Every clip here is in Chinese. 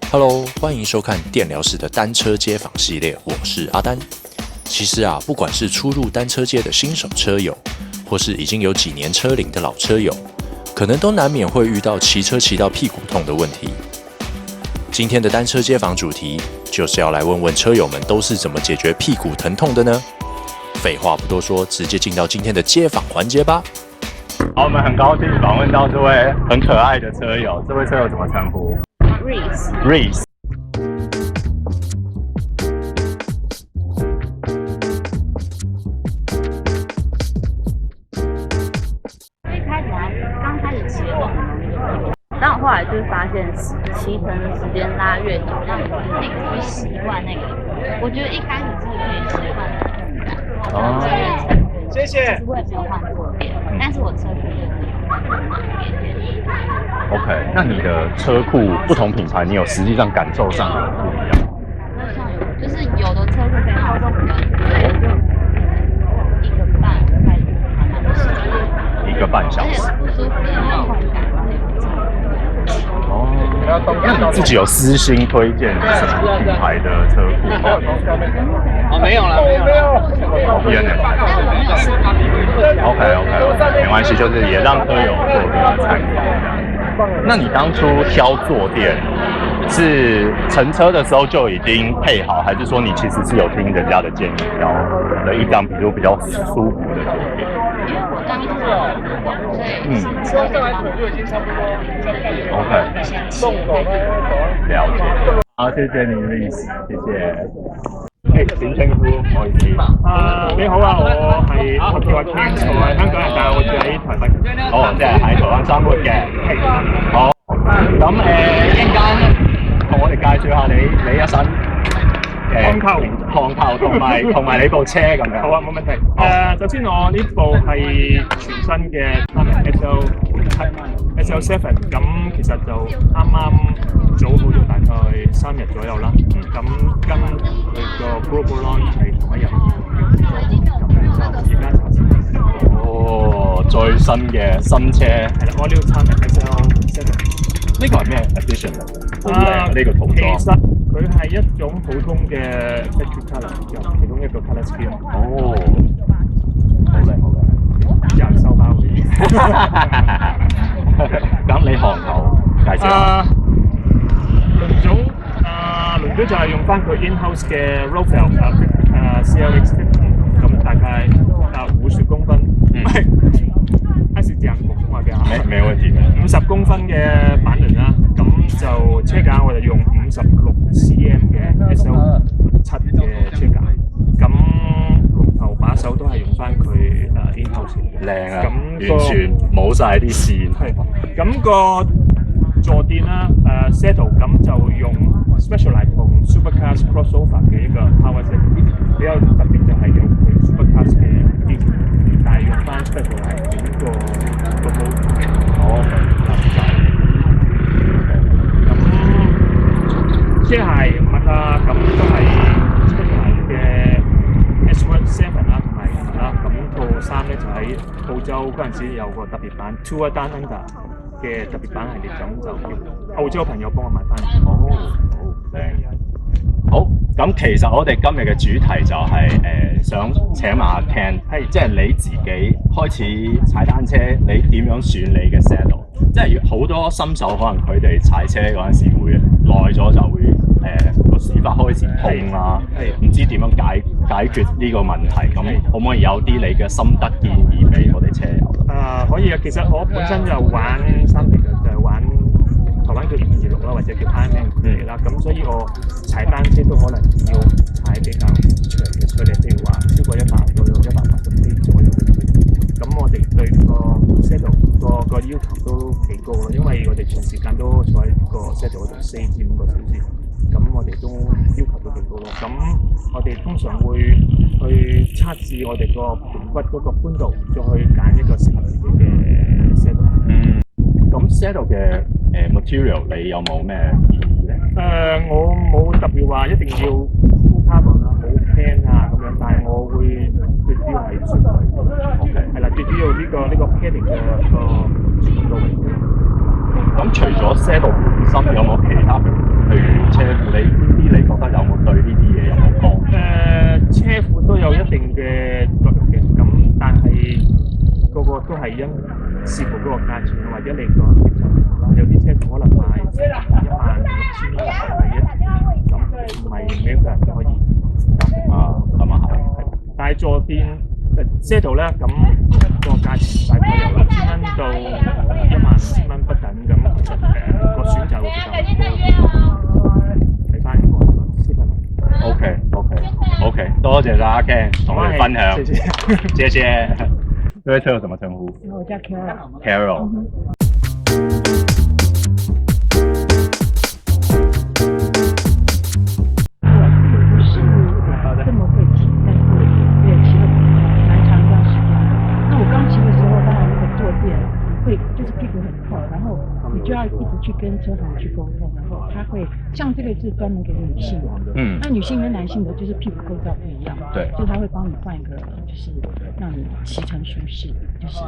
Hello，欢迎收看电疗室的单车街访系列，我是阿丹。其实啊，不管是初入单车界的新手车友，或是已经有几年车龄的老车友，可能都难免会遇到骑车骑到屁股痛的问题。今天的单车街访主题，就是要来问问车友们都是怎么解决屁股疼痛的呢？废话不多说，直接进到今天的街访环节吧。好，我们很高兴访问到这位很可爱的车友，这位车友怎么称呼 Reese。 一开始刚开始骑的时候很容易就但我后来就是发现骑乘的时间拉越久，让你会习惯那个。我觉得一开始是可以习惯那个痛感。哦。谢谢。其实我也没有换坐垫，但是我车库OK， 那你的车库不同品牌，你有实际上感受上有不一样？像就是有的车库可以好动比较久，就1个半开始慢慢骑，1个半小时。而且不舒服的那种痛感是有差。哦，那你自己有私心推荐什么品牌的车库吗？没有了。好偏的。OK， 没关系，就是也让车友做个参考。那你当初挑坐垫是乘车的时候就已经配好，还是说你其实是有听人家的建议挑了一张比较舒服的坐垫？因为我刚所以车上来腿就已经差不多。OK， 了解。好，謝謝你嘅意思，謝謝。點稱呼？唔好意思。你好啊，我叫阿 Ken， 我係香港人，但係我住喺台北。哦，即係喺台灣生活嘅。好。咁一陣間同我哋介紹下你一身行頭同埋你部車咁樣。好啊，冇問題。首先我呢部係全新嘅 SL7 咁其實就啱早好咗大概3日左右啦。咁跟佢個 global launch 係同一日。咁就而家哦，最新嘅新車係啦 ，All New Time SL7。呢個係咩 edition 嚟？好靚呢個塗裝。其實佢係一種普通嘅 battery color， 就其中一個 color scheme。哦，好靚。人手包嘅。咁你行頭介紹下。輪組就係用翻佢 in-house 嘅 Rofel CLX50， 咁大概50公分。開始講廣東話嘅沒問題。50公分嘅板輪啦，咁就車架我哋用56cm 嘅 SL7 嘅車架，咁龍頭把手都係用翻佢in-house 嘅。靚啊！完全冇晒啲線。係，咁個坐墊啦，saddle 咁就用 Specialized 同 Supercars crossover 嘅一個 power set， 比較特別就係用佢 Supercars 嘅啲，但係用翻 Specialized 嘅一個模。哦，咁車鞋襪啊，咁都係 Specialized 嘅 S7 啦，同埋啦，咁套衫咧就喺澳洲嗰陣時有個特別版 Tour Down Under 嘅特別版系列，咁就叫澳洲朋友幫我買翻。好靚。好，咁其實我哋今日嘅主題就係想請問阿 Ken， 即係你自己開始踩單車，你點樣選你嘅 saddle？ 即係好多新手可能佢哋踩車嗰陣時會耐咗就會個屎忽開始痛啦，唔知點樣解決呢個問題。咁可唔可以有啲你嘅心得建議俾我哋車友？可以啊，其實我本身就玩3條嘅，就係玩台灣叫226啦，或者叫 Ironman 嚟啦，咁所以我踩單車都可能要踩比較長嘅距離，譬如話超過100到180左右嘅距離。咁我哋對個 saddle 個要求都幾高咯，因為我哋長時間都坐喺個 saddle 嗰度4至5個小時，咁我哋都要求都幾高咯。咁我哋通常會去測試我哋個盤骨嗰個寬度，再去揀一個適合自己嘅 saddle。咁 saddle 嘅material 你有冇咩建議咧？我冇特別話一定要 full carbon 啊，好 pan 啊咁樣，但係我會最主要係雪櫃。係啦，最主要呢個 padding 嘅個傳導。咁除咗 saddle 本身有冇其他譬如車庫，你呢啲你覺得有冇對呢啲嘢有冇幫助？車庫都有一定嘅作用嘅，咁但係個個都係因視乎嗰個價錢或者你個接受程度啦。有啲車庫可能賣16000蚊係一年，咁唔係每一個人都可以負擔啊，咁啊係。但係坐墊遮度咧，咁個價錢大概由6000蚊到15000蚊不等，咁其實個選擇會比較多，睇翻個消費能力。OK，多謝晒阿 Ken 同我哋分享，謝謝。這位車友怎麼稱呼？我叫 Carol。Carol。不是这么会骑，但是也骑了蛮长一段时间。那我刚骑的时候，当然那个坐垫会就是屁股很痛，然后你就要一直去跟车行去沟通，然后他会像这个是专门给女性的，那女性跟男性的就是屁股构造不一样，对，就他会帮你换一个，就是让你骑乘舒适，就是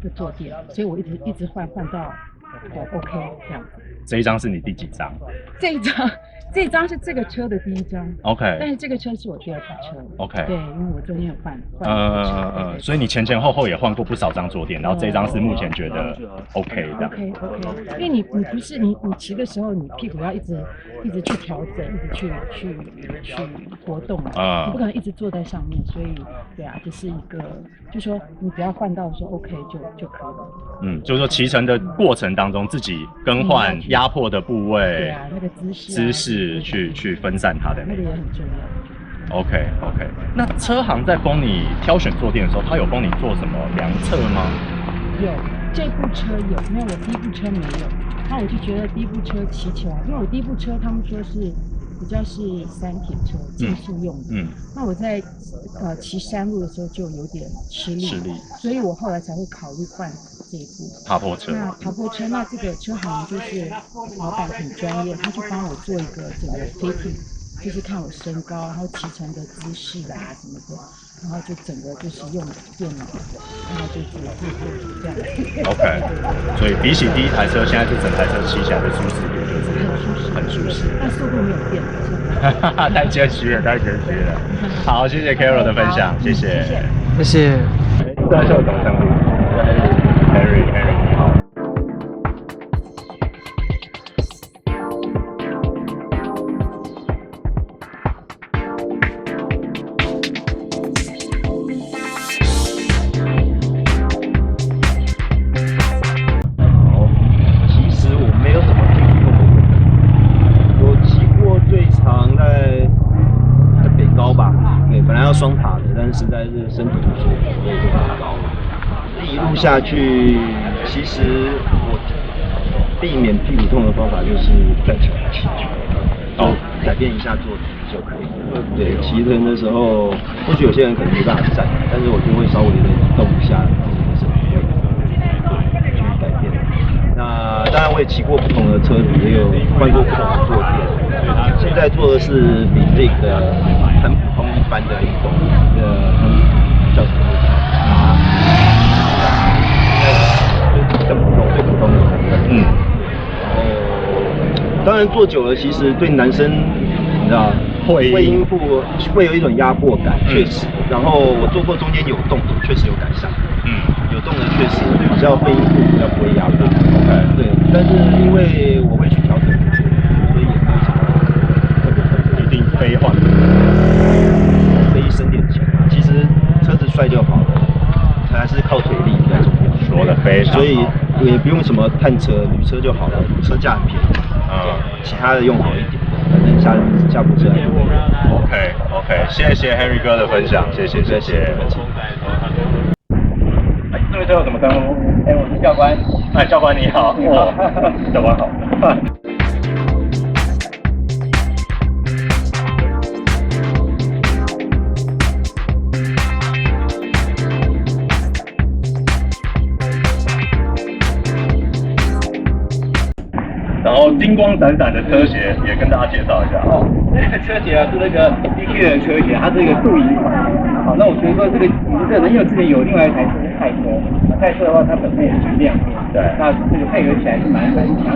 的坐垫，所以我一直换到我 OK 这样。这一张是你第几张？这一张是这个车的第一张 ，OK， 但是这个车是我第二台车 ，OK， 对，因为我中间有换所以你前后也换过不少张坐垫，然后这一张是目前觉得 OK 的。OK， 因为你不是你骑的时候，你屁股要一直去调整，一直去活动你不可能一直坐在上面，所以对啊，这是一个，就说你只要换到说 OK 就可以了。就是说骑乘的过程当中，自己更换压迫的部位，对啊，那个姿势去分散它的那个也很重要。OK， 那车行在帮你挑选坐垫的时候，他有帮你做什么量测吗？有，这部车有，没有我第一部车没有。那我就觉得第一部车骑起来，因为我第一部车他们说是比较是山铁车，竞速用的。那我在骑山路的时候就有点吃力，所以我后来才会考虑换这一部爬坡车。那爬坡车，那这个车行就是老板很专业，他就帮我做一个整个 fitting， 就是看我身高，然后骑乘的姿势啊什么的，然后就整个就是用电脑，然后就做这样子。OK， 所以比起第一台车，现在这整台车骑起来的舒适度就是很舒适，但速度没有变。太谦虚了，太谦虚了。好，谢谢 Carol 的分享，谢谢。谢谢。这是我怎么称呼 ？Harry， 你好。其实我没有什么经历过，我骑过最长在北高吧，对，本来要双塔的，但是实在是身体不舒服，所以就爬高。一路下去，其实我避免屁股痛的方法就是站起来骑，改变一下坐姿就可以了。对，骑乘的时候，或许有些人可能没办法站，但是我就会稍微的移动一下自己的身体，去改变。那当然我也骑过不同的车子，也有换过不同的坐垫。现在做的是比这个很普通一般的一种叫什么？最普通的。然后当然坐久了，其实对男生你知道会阴部会有一种压迫感，确实。然后我做过中间有动的，确实有改善。有动的确实比较会阴部，比较不会压迫。对，但是因为我会去调整，所以也没有什么特别一定非换，非省点钱。其实车子帅就好了，还是靠腿力比较重要。说的非常好，所以也不用什么碳车、铝车就好了，车价很便宜。其他的用好一点，反正下部车还不会。OK， 谢谢 Harry 哥的分享，谢谢。这位车友怎么称呼？我是教官。教官你好。哇，教官好。然后金光闪闪的车鞋也跟大家介绍一下。这个车鞋是那个 DQ 的车鞋，它是一个镀银款。好，那我觉得说这个因为之前有另外一台车是泰车，泰车的话它本身也是亮面，对，那这个配合起来是蛮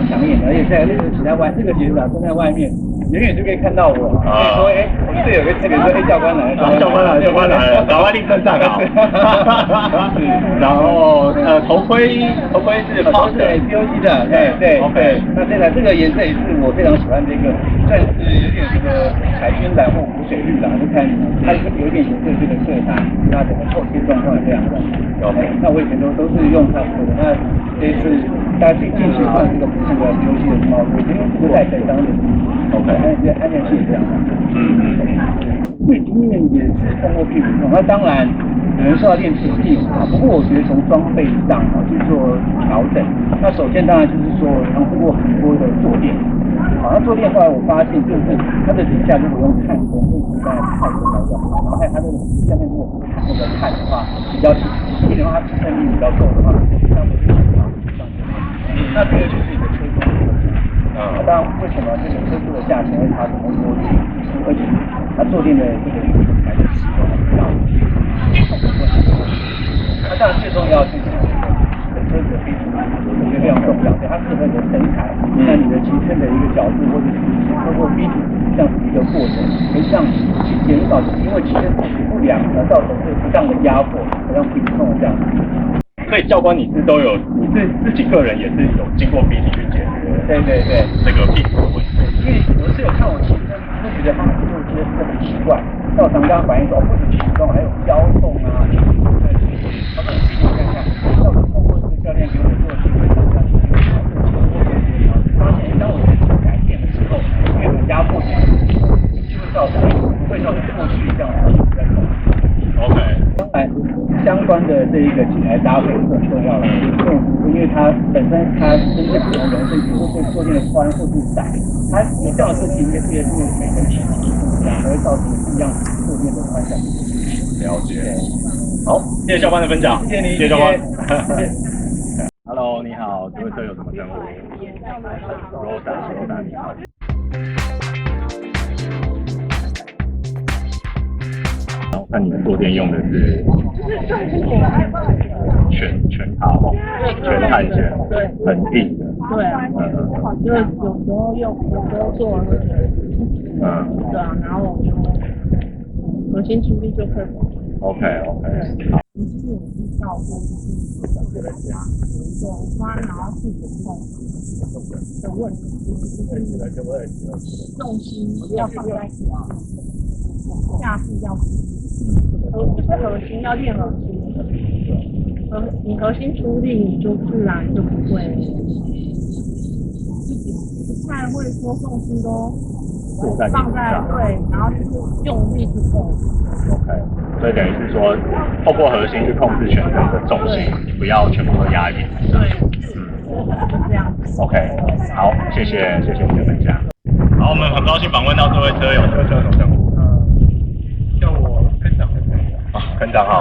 强烈的，而且在那个骑在外，这个鞋子啊穿在外面，远远就可以看到我，可以说哎，我们队有个这个说哎教官来了，教官来了，教官来了，老外力身上啊。然后头盔是对 POC 的，对 OK。那这个颜色也是我非常喜欢这个，算是有点这个海军蓝或湖水绿啦，就看它有点颜色这个色彩，那整个透气状况这样的。OK， 那我以前都是用差不多的，那这一次大家近期换这个不是个 POC 的帽子，我觉得这个带起来当然 OK， 安全性这样的。对，经验也是通过屁股痛，那当然有人说要练体力啊，不过我觉得从装备上去做调整。那首先当然就是说，尝试过很多的坐垫，那坐垫后来我发现就是它的底下如果用碳工，会比较太重要，然后还有它的下面如果是那个碳的话比较轻的话，它支撑力比较够的话，相对比较上面。那这个就是一个车重的问题。当然为什么这个车速的价钱会差这么多？而且它坐垫的这个材质使用很高，那当然最重要就是车子的飞行，我觉得非常重要，对它适合你的身材，那你的骑乘的一个角度或者是通过飞行这样子一个过程，可以让你去减少因为骑乘体质不良而造成这不当的压迫，让屁股痛这样子。所以教官你是自己个人也是有经过 PT 去解决，对，这个屁股的问题。因为有的时候看我骑车，会觉得他们做这些事很奇怪，但我常跟他反映说，不止体重，还有腰痛啊，对，他说你看看，到时候通过这个教练给我做的这个发现当我自己改变的时候，这个压迫感就会造成过去这样子比较痛。OK。相关的这一个器材搭配是很重要的，因为它本身它针对不同人身体或对坐垫的宽或是窄，它你这样的设计应该是每个体积不一样，才会造成不一样坐垫的宽窄。了解。好，谢谢教官的分享，谢谢你，谢谢教官。Hello， 你好，这位车友怎么称呼 ？Rosa，你好。然后看你们坐垫用的是全卡簧、全碳纤，对，很硬的。对啊，就是有时候用，有时候做那个，对啊，然后我就核心出力就可以。OK， 好。其实我知道，就是有一种发然后屁股痛的问题，就是重心要放在下肢要就是核心要练核心，你核心出力，你就自然就不会，不太会说重心都放在对，然后就是用力去控。OK， 所以等于是说，透过核心去控制全身的重心，不要全部都压抑。对，就这样。OK， 好，谢谢你的分享。好，我们很高兴访问到这位车友，这位车友怎么称呼？叫我坑长就可以了。坑长好。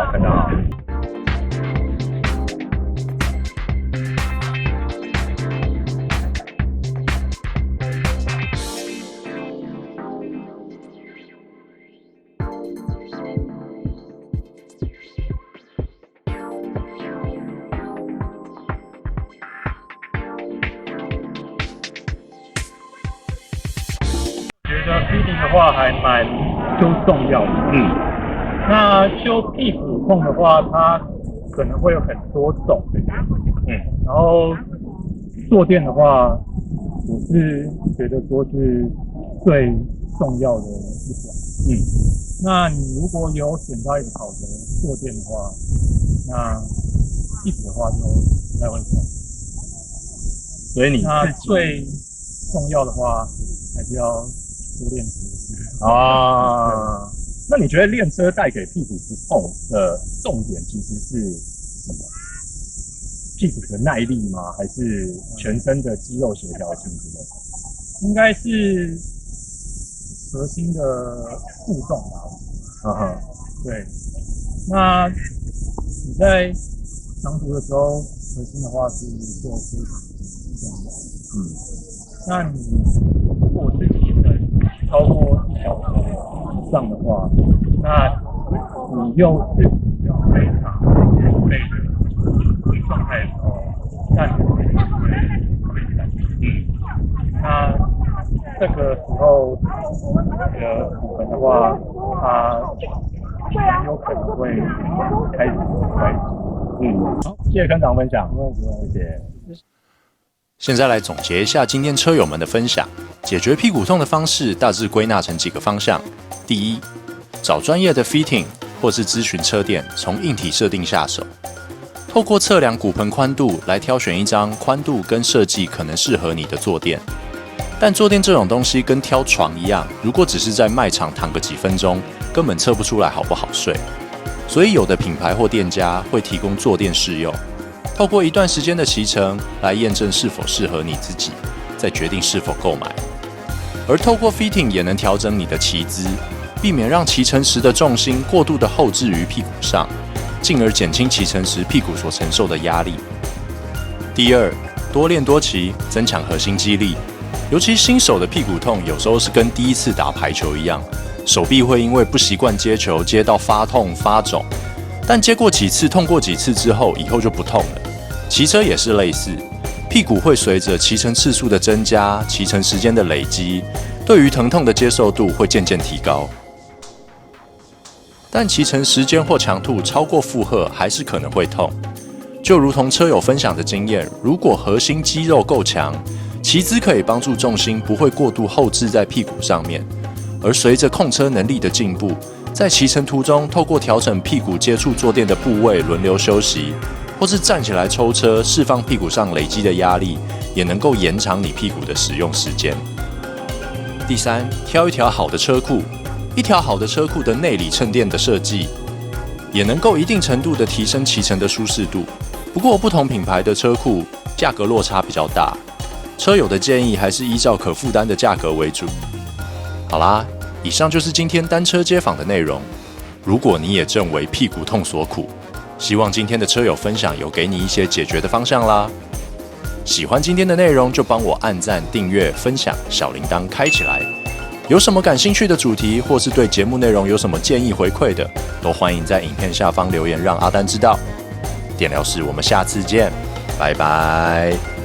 觉得 feeding 的话还蛮重要的。那就屁股痛的话，它可能会有很多种。然后坐垫的话，我是觉得说是最重要的一环。那你如果有选到一个好的坐垫的话，那屁股的话就不太会痛。所以那最重要的话，还是要多练习。那你觉得练车带给屁股不痛的重点其实是什么？屁股的耐力吗？还是全身的肌肉协调性之类的？应该是核心的负重吧。对。那你在长途的时候，核心的话是做非常重要的。那你如果是骑乘超过1小时以上的话，那你又是非常累的状态的时候，那你会那这个时候骨盆的话，它很有可能会开始歪。好，谢谢科长分享，谢谢。现在来总结一下今天车友们的分享，解决屁股痛的方式大致归纳成几个方向。第一，找专业的 fitting 或是咨询车店，从硬体设定下手，透过测量骨盆宽度来挑选一张宽度跟设计可能适合你的坐垫。但坐垫这种东西跟挑床一样，如果只是在卖场躺个几分钟，根本测不出来好不好睡。所以有的品牌或店家会提供坐垫试用，透过一段时间的骑乘来验证是否适合你自己，再决定是否购买。而透过 fitting 也能调整你的骑姿，避免让骑乘时的重心过度的后置于屁股上，进而减轻骑乘时屁股所承受的压力。第二，多练多骑，增强核心肌力。尤其新手的屁股痛，有时候是跟第一次打排球一样，手臂会因为不习惯接球，接到发痛发肿。但接过几次，痛过几次之后，以后就不痛了。骑车也是类似，屁股会随着骑乘次数的增加、骑乘时间的累积，对于疼痛的接受度会渐渐提高。但骑乘时间或强度超过负荷，还是可能会痛。就如同车友分享的经验，如果核心肌肉够强，骑姿可以帮助重心不会过度后置在屁股上面。而随着控车能力的进步，在骑乘途中，透过调整屁股接触坐垫的部位轮流休息，或是站起来抽车，释放屁股上累积的压力，也能够延长你屁股的使用时间。第三，挑一条好的车裤，一条好的车裤的内里衬垫的设计，也能够一定程度的提升骑乘的舒适度。不过不同品牌的车裤价格落差比较大，车友的建议还是依照可负担的价格为主。好啦，以上就是今天单车街访的内容。如果你也正为屁股痛所苦，希望今天的车友分享有给你一些解决的方向啦。喜欢今天的内容就帮我按赞、订阅、分享，小铃铛开起来。有什么感兴趣的主题，或是对节目内容有什么建议回馈的，都欢迎在影片下方留言，让阿丹知道。电疗室，我们下次见，拜拜。